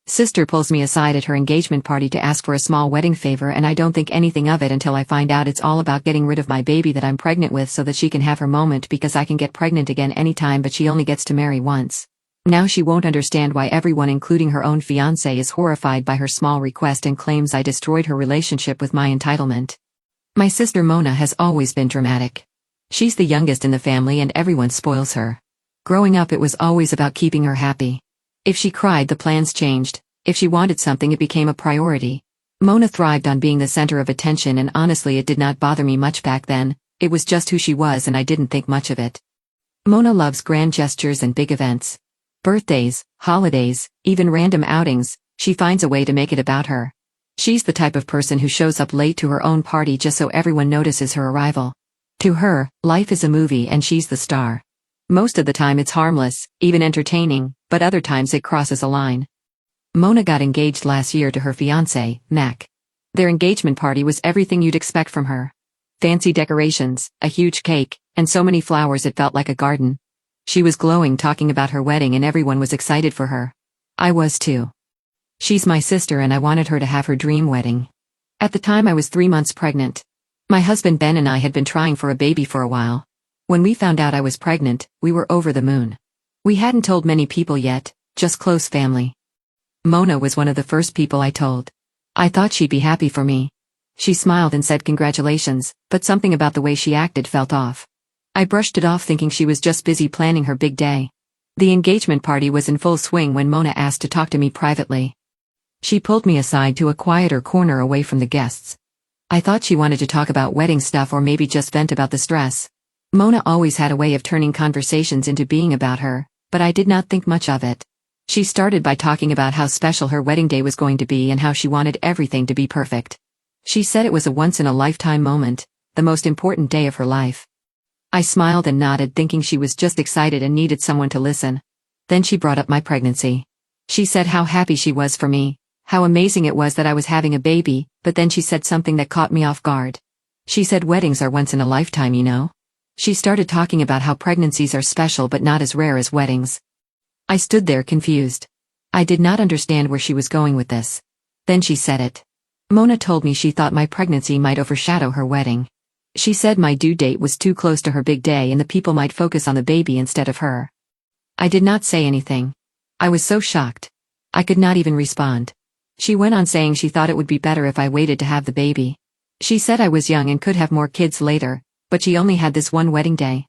Sister pulls me aside at her engagement party to ask for a small wedding favor, and I don't think anything of it until I find out it's all about getting rid of my baby that I'm pregnant with so that she can have her moment, because I can get pregnant again anytime, but she only gets to marry once. Now she won't understand why everyone, including her own fiance, is horrified by her small request and claims I destroyed her relationship with my entitlement. My sister Mona has always been dramatic. She's the youngest in the family and everyone spoils her. Growing up, it was always about keeping her happy. If she cried, the plans changed. If she wanted something, it became a priority. Mona thrived on being the center of attention, and honestly it did not bother me much back then. It was just who she was and I didn't think much of it. Mona loves grand gestures and big events. Birthdays, holidays, even random outings, she finds a way to make it about her. She's the type of person who shows up late to her own party just so everyone notices her arrival. To her, life is a movie and she's the star. Most of the time it's harmless, even entertaining, but other times it crosses a line. Mona got engaged last year to her fiance, Mac. Their engagement party was everything you'd expect from her. Fancy decorations, a huge cake, and so many flowers it felt like a garden. She was glowing talking about her wedding and everyone was excited for her. I was too. She's my sister and I wanted her to have her dream wedding. At the time I was 3 months pregnant. My husband Ben and I had been trying for a baby for a while. When we found out I was pregnant, we were over the moon. We hadn't told many people yet, just close family. Mona was one of the first people I told. I thought she'd be happy for me. She smiled and said congratulations, but something about the way she acted felt off. I brushed it off thinking she was just busy planning her big day. The engagement party was in full swing when Mona asked to talk to me privately. She pulled me aside to a quieter corner away from the guests. I thought she wanted to talk about wedding stuff or maybe just vent about the stress. Mona always had a way of turning conversations into being about her, but I did not think much of it. She started by talking about how special her wedding day was going to be and how she wanted everything to be perfect. She said it was a once-in-a-lifetime moment, the most important day of her life. I smiled and nodded, thinking she was just excited and needed someone to listen. Then she brought up my pregnancy. She said how happy she was for me, how amazing it was that I was having a baby, but then she said something that caught me off guard. She said weddings are once in a lifetime, you know? She started talking about how pregnancies are special but not as rare as weddings. I stood there confused. I did not understand where she was going with this. Then she said it. Mona told me she thought my pregnancy might overshadow her wedding. She said my due date was too close to her big day and the people might focus on the baby instead of her. I did not say anything. I was so shocked. I could not even respond. She went on saying she thought it would be better if I waited to have the baby. She said I was young and could have more kids later, but she only had this one wedding day.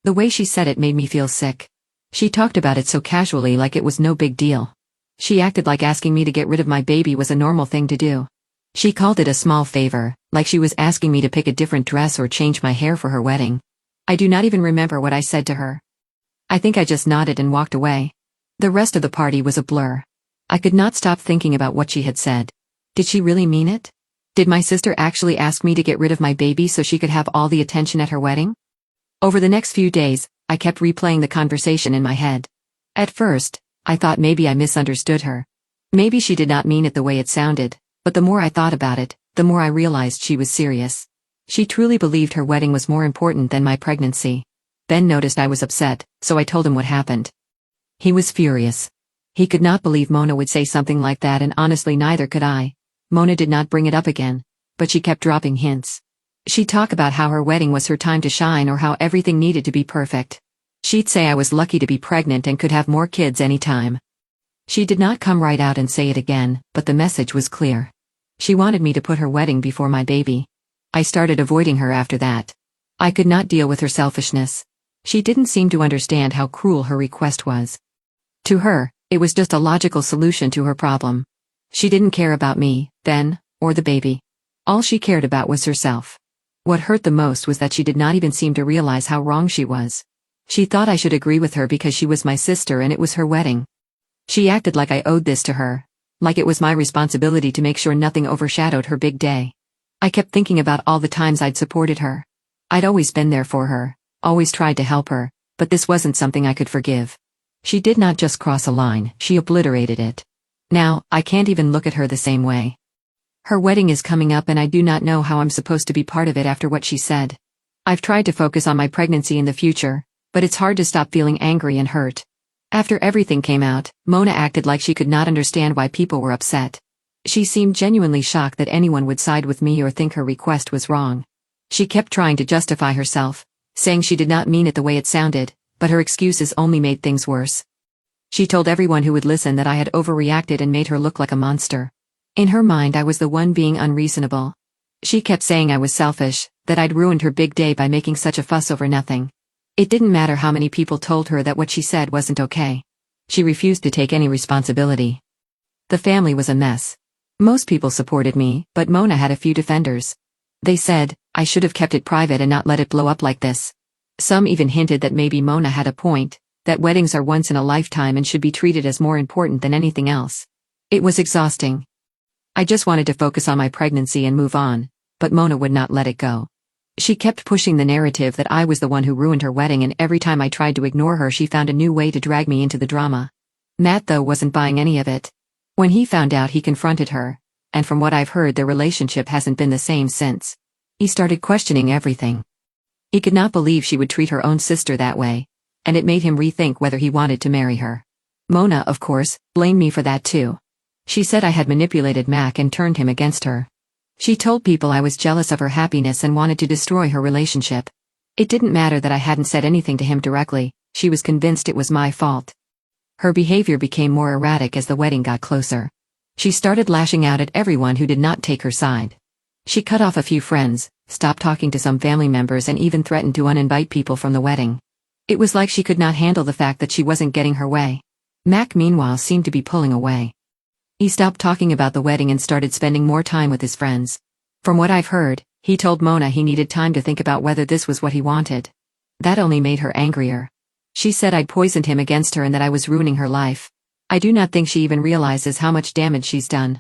The way she said it made me feel sick. She talked about it so casually, like it was no big deal. She acted like asking me to get rid of my baby was a normal thing to do. She called it a small favor, like she was asking me to pick a different dress or change my hair for her wedding. I do not even remember what I said to her. I think I just nodded and walked away. The rest of the party was a blur. I could not stop thinking about what she had said. Did she really mean it? Did my sister actually ask me to get rid of my baby so she could have all the attention at her wedding? Over the next few days, I kept replaying the conversation in my head. At first, I thought maybe I misunderstood her. Maybe she did not mean it the way it sounded, but the more I thought about it, the more I realized she was serious. She truly believed her wedding was more important than my pregnancy. Ben noticed I was upset, so I told him what happened. He was furious. He could not believe Mona would say something like that, and honestly neither could I. Mona did not bring it up again, but she kept dropping hints. She'd talk about how her wedding was her time to shine or how everything needed to be perfect. She'd say I was lucky to be pregnant and could have more kids anytime. She did not come right out and say it again, but the message was clear. She wanted me to put her wedding before my baby. I started avoiding her after that. I could not deal with her selfishness. She didn't seem to understand how cruel her request was. To her, it was just a logical solution to her problem. She didn't care about me, Ben, or the baby. All she cared about was herself. What hurt the most was that she did not even seem to realize how wrong she was. She thought I should agree with her because she was my sister and it was her wedding. She acted like I owed this to her, like it was my responsibility to make sure nothing overshadowed her big day. I kept thinking about all the times I'd supported her. I'd always been there for her, always tried to help her, but this wasn't something I could forgive. She did not just cross a line, she obliterated it. Now, I can't even look at her the same way. Her wedding is coming up and I do not know how I'm supposed to be part of it after what she said. I've tried to focus on my pregnancy in the future, but it's hard to stop feeling angry and hurt. After everything came out, Mona acted like she could not understand why people were upset. She seemed genuinely shocked that anyone would side with me or think her request was wrong. She kept trying to justify herself, saying she did not mean it the way it sounded, but her excuses only made things worse. She told everyone who would listen that I had overreacted and made her look like a monster. In her mind, I was the one being unreasonable. She kept saying I was selfish, that I'd ruined her big day by making such a fuss over nothing. It didn't matter how many people told her that what she said wasn't okay. She refused to take any responsibility. The family was a mess. Most people supported me, but Mona had a few defenders. They said, I should have kept it private and not let it blow up like this. Some even hinted that maybe Mona had a point, that weddings are once in a lifetime and should be treated as more important than anything else. It was exhausting. I just wanted to focus on my pregnancy and move on, but Mona would not let it go. She kept pushing the narrative that I was the one who ruined her wedding, and every time I tried to ignore her, she found a new way to drag me into the drama. Matt, though, wasn't buying any of it. When he found out, he confronted her, and from what I've heard, their relationship hasn't been the same since. He started questioning everything. He could not believe she would treat her own sister that way, and it made him rethink whether he wanted to marry her. Mona, of course, blamed me for that too. She said I had manipulated Mac and turned him against her. She told people I was jealous of her happiness and wanted to destroy her relationship. It didn't matter that I hadn't said anything to him directly, she was convinced it was my fault. Her behavior became more erratic as the wedding got closer. She started lashing out at everyone who did not take her side. She cut off a few friends, stopped talking to some family members, and even threatened to uninvite people from the wedding. It was like she could not handle the fact that she wasn't getting her way. Mac, meanwhile, seemed to be pulling away. He stopped talking about the wedding and started spending more time with his friends. From what I've heard, he told Mona he needed time to think about whether this was what he wanted. That only made her angrier. She said I'd poisoned him against her and that I was ruining her life. I do not think she even realizes how much damage she's done.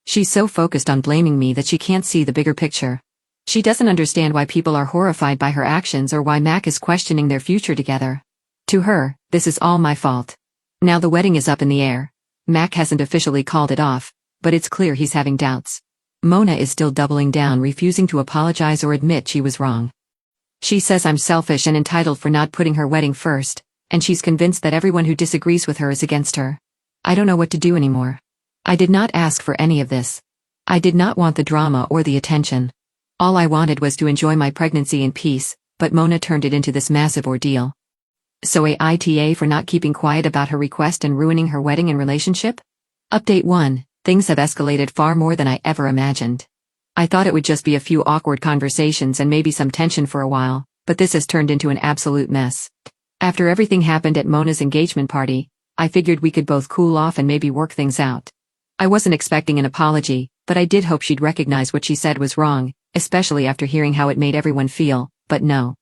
She's so focused on blaming me that she can't see the bigger picture. She doesn't understand why people are horrified by her actions or why Mac is questioning their future together. To her, this is all my fault. Now the wedding is up in the air. Mac hasn't officially called it off, but it's clear he's having doubts. Mona is still doubling down, refusing to apologize or admit she was wrong. She says I'm selfish and entitled for not putting her wedding first, and she's convinced that everyone who disagrees with her is against her. I don't know what to do anymore. I did not ask for any of this. I did not want the drama or the attention. All I wanted was to enjoy my pregnancy in peace, but Mona turned it into this massive ordeal. So AITA for not keeping quiet about her request and ruining her wedding and relationship? Update 1. Things have escalated far more than I ever imagined. I thought it would just be a few awkward conversations and maybe some tension for a while, but this has turned into an absolute mess. After everything happened at Mona's engagement party, I figured we could both cool off and maybe work things out. I wasn't expecting an apology, but I did hope she'd recognize what she said was wrong, especially after hearing how it made everyone feel, but no.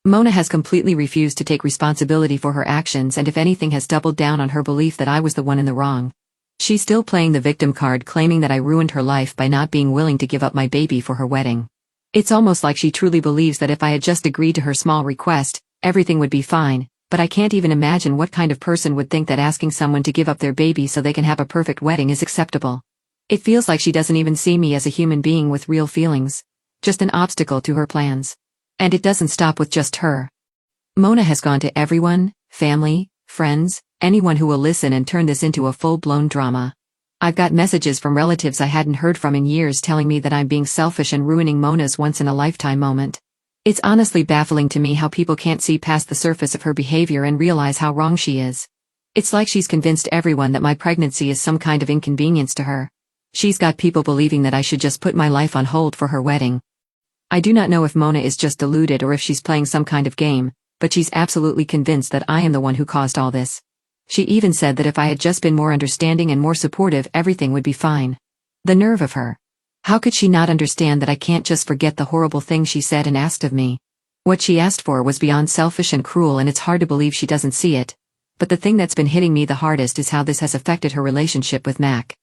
Mona has completely refused to take responsibility for her actions, and if anything has doubled down on her belief that I was the one in the wrong. She's still playing the victim card, claiming that I ruined her life by not being willing to give up my baby for her wedding. It's almost like she truly believes that if I had just agreed to her small request, everything would be fine, but I can't even imagine what kind of person would think that asking someone to give up their baby so they can have a perfect wedding is acceptable. It feels like she doesn't even see me as a human being with real feelings, just an obstacle to her plans. And it doesn't stop with just her. Mona has gone to everyone, family, friends, anyone who will listen, and turn this into a full-blown drama. I've got messages from relatives I hadn't heard from in years telling me that I'm being selfish and ruining Mona's once-in-a-lifetime moment. It's honestly baffling to me how people can't see past the surface of her behavior and realize how wrong she is. It's like she's convinced everyone that my pregnancy is some kind of inconvenience to her. She's got people believing that I should just put my life on hold for her wedding. I do not know if Mona is just deluded or if she's playing some kind of game, but she's absolutely convinced that I am the one who caused all this. She even said that if I had just been more understanding and more supportive, everything would be fine. The nerve of her. How could she not understand that I can't just forget the horrible thing she said and asked of me? What she asked for was beyond selfish and cruel, and it's hard to believe she doesn't see it. But the thing that's been hitting me the hardest is how this has affected her relationship with Mac.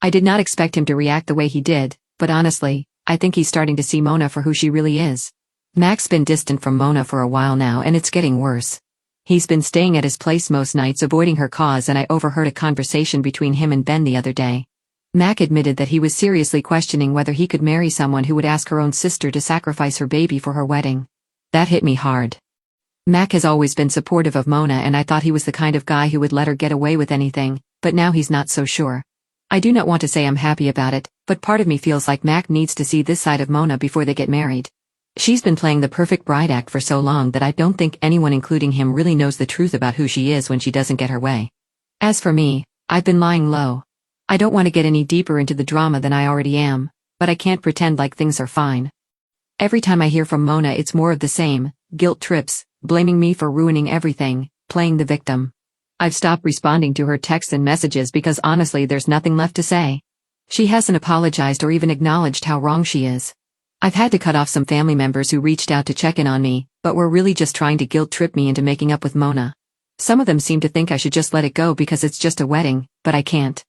I did not expect him to react the way he did, but honestly, I think he's starting to see Mona for who she really is. Mac's been distant from Mona for a while now, and it's getting worse. He's been staying at his place most nights, avoiding her cause, and I overheard a conversation between him and Ben the other day. Mac admitted that he was seriously questioning whether he could marry someone who would ask her own sister to sacrifice her baby for her wedding. That hit me hard. Mac has always been supportive of Mona and I thought he was the kind of guy who would let her get away with anything, but now he's not so sure. I do not want to say I'm happy about it, but part of me feels like Mac needs to see this side of Mona before they get married. She's been playing the perfect bride act for so long that I don't think anyone including him really knows the truth about who she is when she doesn't get her way. As for me, I've been lying low. I don't want to get any deeper into the drama than I already am, but I can't pretend like things are fine. Every time I hear from Mona it's more of the same, guilt trips, blaming me for ruining everything, playing the victim. I've stopped responding to her texts and messages because honestly there's nothing left to say. She hasn't apologized or even acknowledged how wrong she is. I've had to cut off some family members who reached out to check in on me, but were really just trying to guilt trip me into making up with Mona. Some of them seem to think I should just let it go because it's just a wedding, but I can't.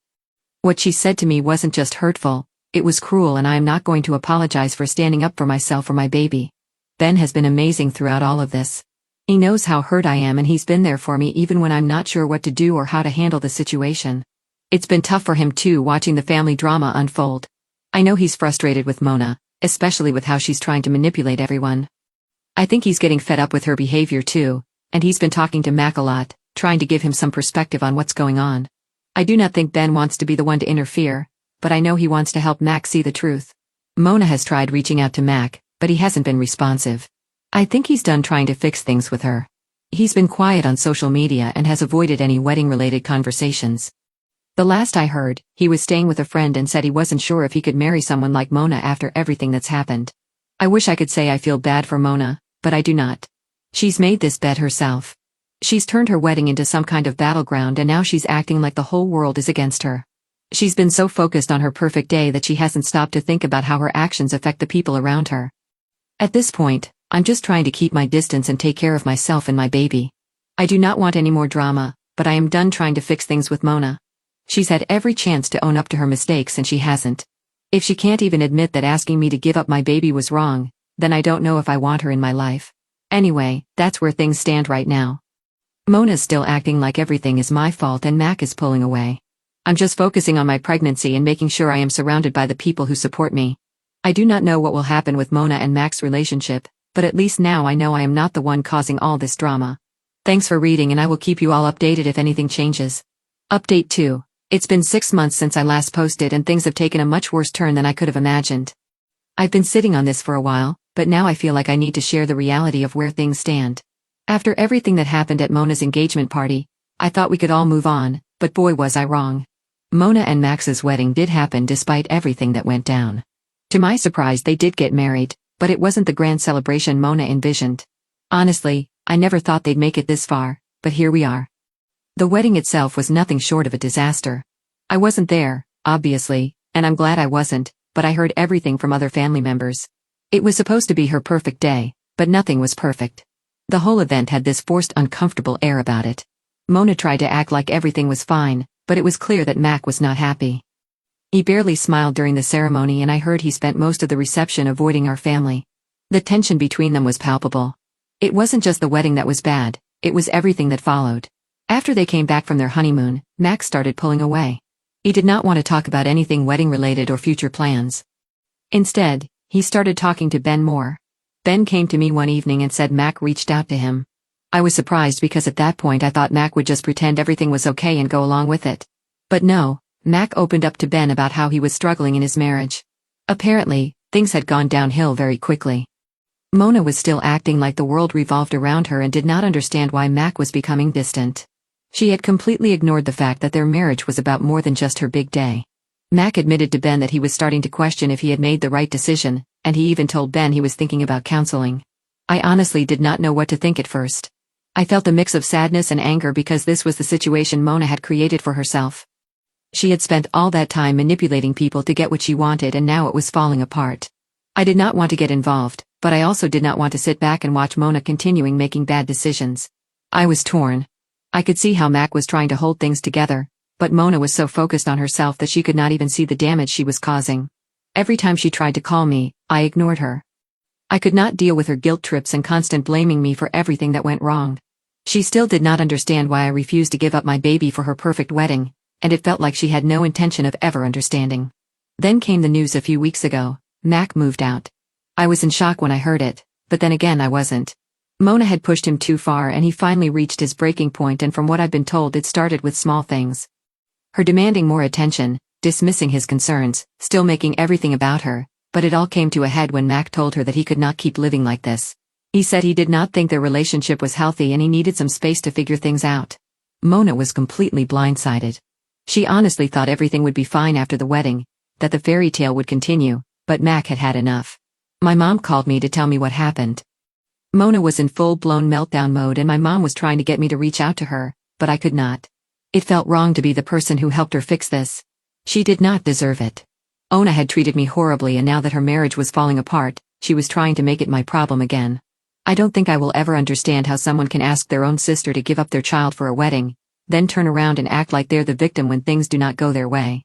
What she said to me wasn't just hurtful, it was cruel, and I am not going to apologize for standing up for myself or my baby. Ben has been amazing throughout all of this. He knows how hurt I am and he's been there for me even when I'm not sure what to do or how to handle the situation. It's been tough for him too, watching the family drama unfold. I know he's frustrated with Mona, especially with how she's trying to manipulate everyone. I think he's getting fed up with her behavior too, and he's been talking to Mac a lot, trying to give him some perspective on what's going on. I do not think Ben wants to be the one to interfere, but I know he wants to help Mac see the truth. Mona has tried reaching out to Mac, but he hasn't been responsive. I think he's done trying to fix things with her. He's been quiet on social media and has avoided any wedding-related conversations. The last I heard, he was staying with a friend and said he wasn't sure if he could marry someone like Mona after everything that's happened. I wish I could say I feel bad for Mona, but I do not. She's made this bet herself. She's turned her wedding into some kind of battleground and now she's acting like the whole world is against her. She's been so focused on her perfect day that she hasn't stopped to think about how her actions affect the people around her. At this point, I'm just trying to keep my distance and take care of myself and my baby. I do not want any more drama, but I am done trying to fix things with Mona. She's had every chance to own up to her mistakes and she hasn't. If she can't even admit that asking me to give up my baby was wrong, then I don't know if I want her in my life. Anyway, that's where things stand right now. Mona's still acting like everything is my fault and Mac is pulling away. I'm just focusing on my pregnancy and making sure I am surrounded by the people who support me. I do not know what will happen with Mona and Mac's relationship, but at least now I know I am not the one causing all this drama. Thanks for reading and I will keep you all updated if anything changes. Update 2. It's been 6 months since I last posted and things have taken a much worse turn than I could have imagined. I've been sitting on this for a while, but now I feel like I need to share the reality of where things stand. After everything that happened at Mona's engagement party, I thought we could all move on, but boy was I wrong. Mona and Max's wedding did happen despite everything that went down. To my surprise they did get married, but it wasn't the grand celebration Mona envisioned. Honestly, I never thought they'd make it this far, but here we are. The wedding itself was nothing short of a disaster. I wasn't there, obviously, and I'm glad I wasn't, but I heard everything from other family members. It was supposed to be her perfect day, but nothing was perfect. The whole event had this forced, uncomfortable air about it. Mona tried to act like everything was fine, but it was clear that Mac was not happy. He barely smiled during the ceremony and I heard he spent most of the reception avoiding our family. The tension between them was palpable. It wasn't just the wedding that was bad, it was everything that followed. After they came back from their honeymoon, Mac started pulling away. He did not want to talk about anything wedding-related or future plans. Instead, he started talking to Ben more. Ben came to me one evening and said Mac reached out to him. I was surprised because at that point I thought Mac would just pretend everything was okay and go along with it. But no, Mac opened up to Ben about how he was struggling in his marriage. Apparently, things had gone downhill very quickly. Mona was still acting like the world revolved around her and did not understand why Mac was becoming distant. She had completely ignored the fact that their marriage was about more than just her big day. Mac admitted to Ben that he was starting to question if he had made the right decision, and he even told Ben he was thinking about counseling. I honestly did not know what to think at first. I felt a mix of sadness and anger because this was the situation Mona had created for herself. She had spent all that time manipulating people to get what she wanted and now it was falling apart. I did not want to get involved, but I also did not want to sit back and watch Mona continuing making bad decisions. I was torn. I could see how Mac was trying to hold things together, but Mona was so focused on herself that she could not even see the damage she was causing. Every time she tried to call me, I ignored her. I could not deal with her guilt trips and constant blaming me for everything that went wrong. She still did not understand why I refused to give up my baby for her perfect wedding, and it felt like she had no intention of ever understanding. Then came the news a few weeks ago. Mac moved out. I was in shock when I heard it, but then again I wasn't. Mona had pushed him too far and he finally reached his breaking point, and from what I've been told it started with small things. Her demanding more attention, dismissing his concerns, still making everything about her, but it all came to a head when Mac told her that he could not keep living like this. He said he did not think their relationship was healthy and he needed some space to figure things out. Mona was completely blindsided. She honestly thought everything would be fine after the wedding, that the fairy tale would continue, but Mac had had enough. My mom called me to tell me what happened. Mona was in full-blown meltdown mode and my mom was trying to get me to reach out to her, but I could not. It felt wrong to be the person who helped her fix this. She did not deserve it. Ona had treated me horribly, and now that her marriage was falling apart, she was trying to make it my problem again. I don't think I will ever understand how someone can ask their own sister to give up their child for a wedding, then turn around and act like they're the victim when things do not go their way.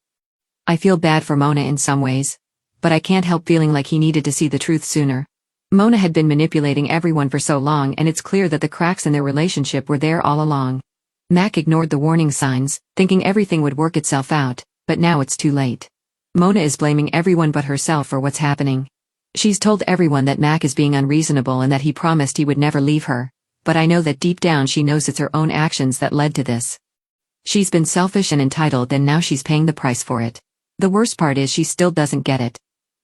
I feel bad for Mona in some ways, but I can't help feeling like he needed to see the truth sooner. Mona had been manipulating everyone for so long, and it's clear that the cracks in their relationship were there all along. Mac ignored the warning signs, thinking everything would work itself out, but now it's too late. Mona is blaming everyone but herself for what's happening. She's told everyone that Mac is being unreasonable and that he promised he would never leave her, but I know that deep down she knows it's her own actions that led to this. She's been selfish and entitled, and now she's paying the price for it. The worst part is she still doesn't get it.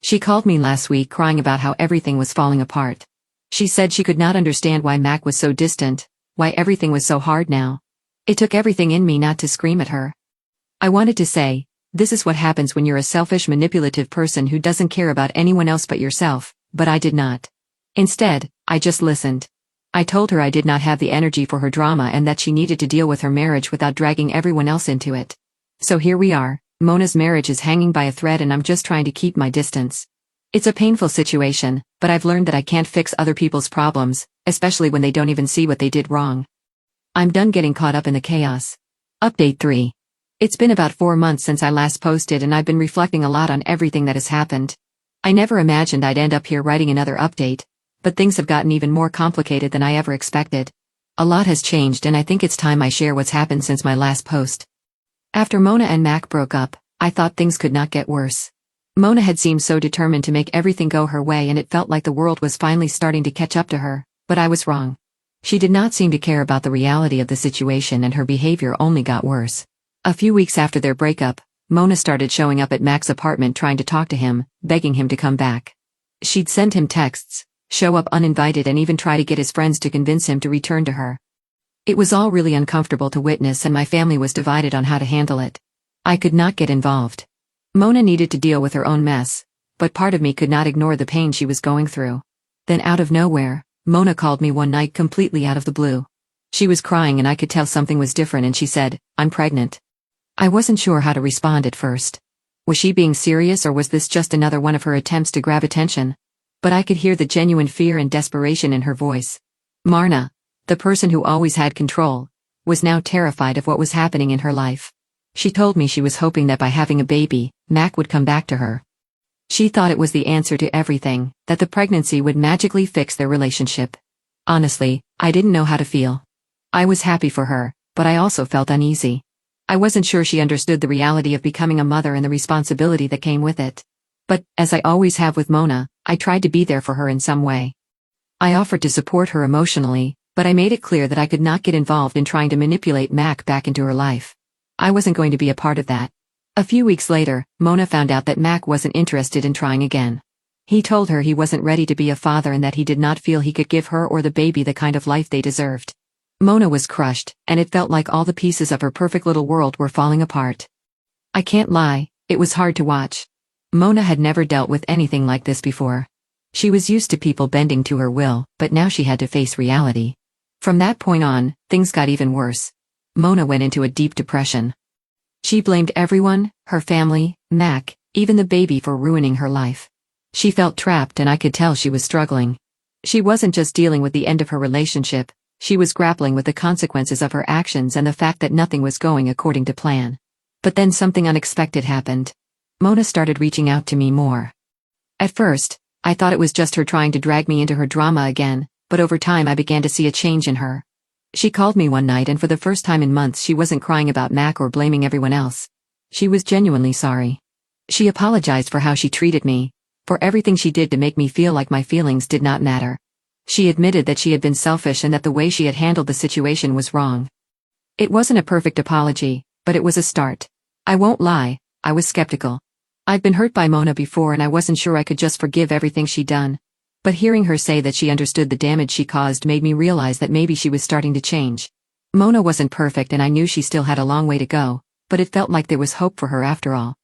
She called me last week crying about how everything was falling apart. She said she could not understand why Mac was so distant, why everything was so hard now. It took everything in me not to scream at her. I wanted to say, this is what happens when you're a selfish, manipulative person who doesn't care about anyone else but yourself, but I did not. Instead, I just listened. I told her I did not have the energy for her drama and that she needed to deal with her marriage without dragging everyone else into it. So here we are, Mona's marriage is hanging by a thread and I'm just trying to keep my distance. It's a painful situation, but I've learned that I can't fix other people's problems, especially when they don't even see what they did wrong. I'm done getting caught up in the chaos. Update 3. It's been about 4 months since I last posted and I've been reflecting a lot on everything that has happened. I never imagined I'd end up here writing another update, but things have gotten even more complicated than I ever expected. A lot has changed and I think it's time I share what's happened since my last post. After Mona and Mac broke up, I thought things could not get worse. Mona had seemed so determined to make everything go her way and it felt like the world was finally starting to catch up to her, but I was wrong. She did not seem to care about the reality of the situation and her behavior only got worse. A few weeks after their breakup, Mona started showing up at Mac's apartment trying to talk to him, begging him to come back. She'd send him texts, show up uninvited and even try to get his friends to convince him to return to her. It was all really uncomfortable to witness and my family was divided on how to handle it. I could not get involved. Mona needed to deal with her own mess, but part of me could not ignore the pain she was going through. Then out of nowhere, Mona called me one night completely out of the blue. She was crying and I could tell something was different and she said, "I'm pregnant." I wasn't sure how to respond at first. Was she being serious or was this just another one of her attempts to grab attention? But I could hear the genuine fear and desperation in her voice. Marna, the person who always had control, was now terrified of what was happening in her life. She told me she was hoping that by having a baby, Mac would come back to her. She thought it was the answer to everything, that the pregnancy would magically fix their relationship. Honestly, I didn't know how to feel. I was happy for her, but I also felt uneasy. I wasn't sure she understood the reality of becoming a mother and the responsibility that came with it. But, as I always have with Mona, I tried to be there for her in some way. I offered to support her emotionally, but I made it clear that I could not get involved in trying to manipulate Mac back into her life. I wasn't going to be a part of that. A few weeks later, Mona found out that Mac wasn't interested in trying again. He told her he wasn't ready to be a father and that he did not feel he could give her or the baby the kind of life they deserved. Mona was crushed, and it felt like all the pieces of her perfect little world were falling apart. I can't lie, it was hard to watch. Mona had never dealt with anything like this before. She was used to people bending to her will, but now she had to face reality. From that point on, things got even worse. Mona went into a deep depression. She blamed everyone, her family, Mac, even the baby for ruining her life. She felt trapped and I could tell she was struggling. She wasn't just dealing with the end of her relationship, she was grappling with the consequences of her actions and the fact that nothing was going according to plan. But then something unexpected happened. Mona started reaching out to me more. At first, I thought it was just her trying to drag me into her drama again, but over time I began to see a change in her. She called me one night and for the first time in months she wasn't crying about Mac or blaming everyone else. She was genuinely sorry. She apologized for how she treated me, for everything she did to make me feel like my feelings did not matter. She admitted that she had been selfish and that the way she had handled the situation was wrong. It wasn't a perfect apology, but it was a start. I won't lie, I was skeptical. I'd been hurt by Mona before and I wasn't sure I could just forgive everything she'd done. But hearing her say that she understood the damage she caused made me realize that maybe she was starting to change. Mona wasn't perfect and I knew she still had a long way to go, but it felt like there was hope for her after all.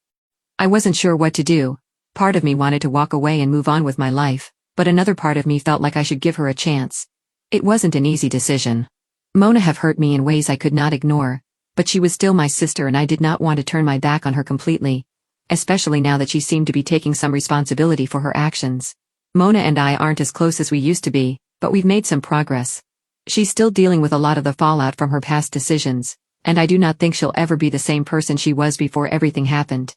I wasn't sure what to do. Part of me wanted to walk away and move on with my life, but another part of me felt like I should give her a chance. It wasn't an easy decision. Mona have hurt me in ways I could not ignore, but she was still my sister and I did not want to turn my back on her completely, especially now that she seemed to be taking some responsibility for her actions. Mona and I aren't as close as we used to be, but we've made some progress. She's still dealing with a lot of the fallout from her past decisions, and I do not think she'll ever be the same person she was before everything happened.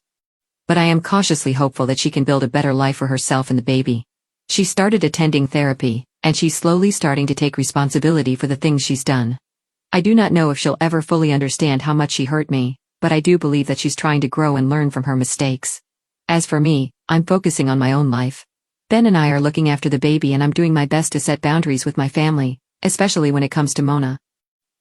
But I am cautiously hopeful that she can build a better life for herself and the baby. She started attending therapy, and she's slowly starting to take responsibility for the things she's done. I do not know if she'll ever fully understand how much she hurt me, but I do believe that she's trying to grow and learn from her mistakes. As for me, I'm focusing on my own life. Ben and I are looking after the baby and I'm doing my best to set boundaries with my family, especially when it comes to Mona.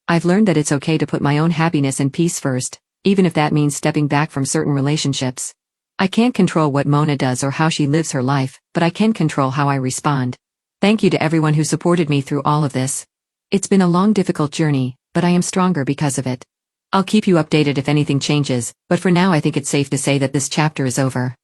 I've learned that it's okay to put my own happiness and peace first, even if that means stepping back from certain relationships. I can't control what Mona does or how she lives her life, but I can control how I respond. Thank you to everyone who supported me through all of this. It's been a long, difficult journey, but I am stronger because of it. I'll keep you updated if anything changes, but for now I think it's safe to say that this chapter is over.